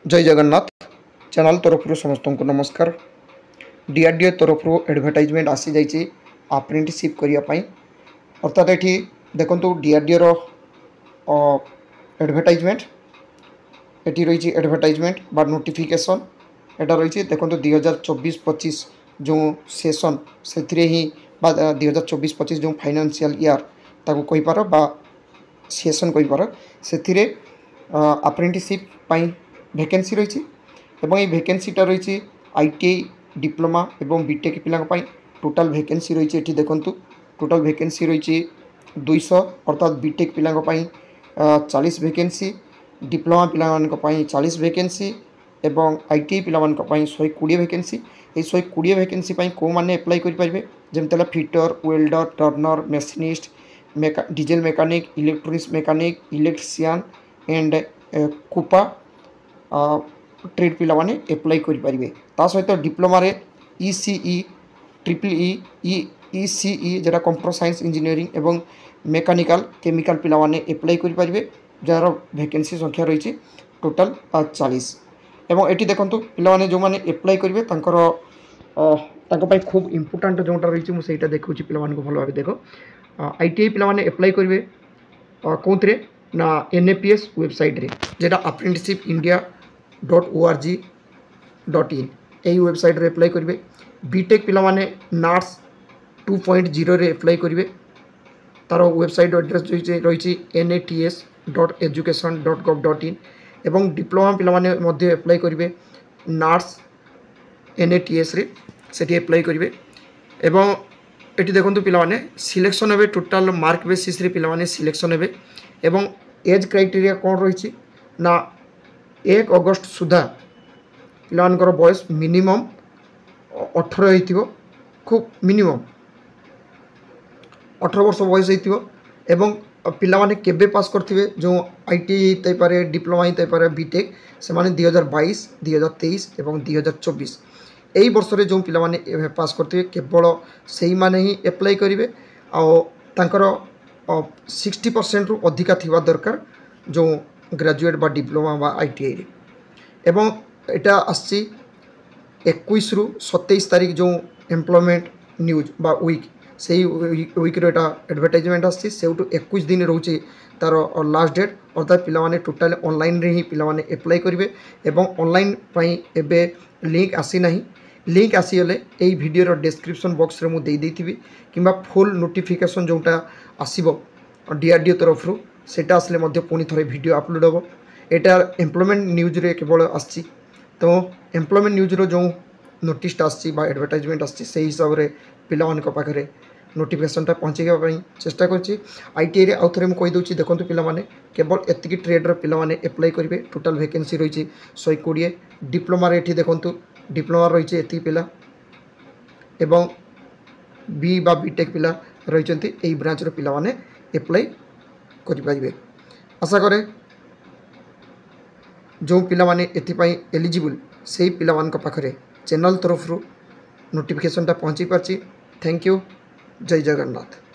जय जगन्नाथ चैनल तरफ समस्त को नमस्कार। डीआरडीओ तरफ एडवर्टाइजमेंट आसी जाइए अप्रेंटिसशिप करने अर्थात ये देखो डीआरडीओ एडवर्टाइजमेंट ये रही एडवर्टाइजमेंट बा नोटिफिकेशन एटा रही देखो 2024-25 जो सेशन से ही 2024-25 जो फाइनेंशियल ईयर ताको कही पार बा सेशन कही पार से अप्रेंटिसशिप वैकेंसी रही ये वैकेंसीटा रही आईटीआई डिप्लोमा एवं बीटेक पिलांपाई टोटाल वैकेंसी रही है। देखो टोटाल वैकेंसी रही 200 अर्थात बीटेक पिलांपाई 40 वैकेंसी, डिप्लोमा पिलांपाई 40 वैकेंसी एवं आईटीआई पिलांपाई 120 वैकेंसी। ये 120 वैकेंसी को मैंने एप्लाई करेंगे जमती fitter, welder, turner, machinist, diesel mechanic, electronics mechanic, electrician and COPA trade पिला माने एप्लाई करेंगे। ता सहित डिप्लोमा रे ईसीई, ट्रिपल ईसीई जरा कंप्यूटर साइंस इंजीनियरिंग एवं मेकानिकल केमिकल पिला माने एप्लाई करेंगे जार वैकेंसी संख्या रही टोटाल 40। एवं ये देखो पिला माने जो माने एप्लाई करेंगे खूब इम्पोर्टाट जोटा रही मुझे देखा पिला भल भाव देख आईटीआई पिला माने एप्लाई करेंगे कौन ना NAPS वेबसाइट रे जेटा apprenticeshipindia.org.in यही वेबसाइट रे एप्लाई करेंगे। बीटेक पिला माने NATS 2.0 रे एप्लाई करेंगे तार वेबसाइट एड्रेस रही nats.education.gov.in एवं डिप्लोमा पिला माने मध्य एप्लाई करेंगे NATS NATS रे सेठी एप्लाई करेंगे। एवं ये देखो पिला माने सिलेक्शन हे टोटाल मार्क बेसिस रे पिला माने सिलेक्शन हे एवं एज क्राइटेरिया कौन रही ना 1 अगस्त सुधा पिलानकर बयस मिनिमम 18 हो खूब मिनिमम 18 वर्ष बयस हो एवं पिला माने केबे पास करथिबे जो आईटीआई तै पारे डिप्लोमा तै पारे बीटेक से माने 2022 2023 एवं 2024 यही वर्ष रे जो पिला माने पास करथिबे केवल सेही माने ही एप्लाई करिवे आ तांकर 60% रु अधिका थिबा दरकार जो ग्रेजुएट बा डिप्लोमा बा आईटीआई रे। एवं एटा आसी 21 रु 27 तारीख जो एम्प्लॉयमेंट न्यूज बा वीक से वीक रे एटा एडवर्टाइजमेंट आसी से 21 दिन रोचे तार लास्ट डेट अर्थात पिला माने टोटल ऑनलाइन रे ही पिला माने एप्लाई करिवे एवं ऑनलाइन पई एबे लिंक आसी नाही। लिंक आसीगले यही वीडियो डिस्क्रिप्शन बॉक्स रे मु दे देथिबी किंबा फुल नोटिफिकेशन जोटा आसीबो डीआरडीओ तरफ रु सेटा आसले मध्य पुणी थरे वीडियो अपलोड हो। एटा एम्प्लॉयमेंट न्यूज रे केवल आसी तो एम्प्लॉयमेंट न्यूज रो जो नोटिस आसी बा एडवर्टाइजमेंट आसी से हिसाब रे पिला मान को पाखरे नोटिफिकेशनटा पहुँचेगा चेष्टा करछि। आईटीआई रे आउ थरे मु कहि दोछि देखंतु पिला माने केवल एतिकी ट्रेड रो पिला माने अप्लाई करिवे टोटल वैकेंसी रही 120। डिप्लोमा रे एठी देखंतु डिप्लोमा रही एति पिला एवं बी बा बीटेक पिला रही ब्रांच रो पिला माने एप्लाई करें। आशा करे जो पिला माने एथिपाई एलिजिबल से पिला मान पाखरे चैनल तरफ नोटिफिकेशनटा पहुँची पार्ची। Thank you. जय जगन्नाथ।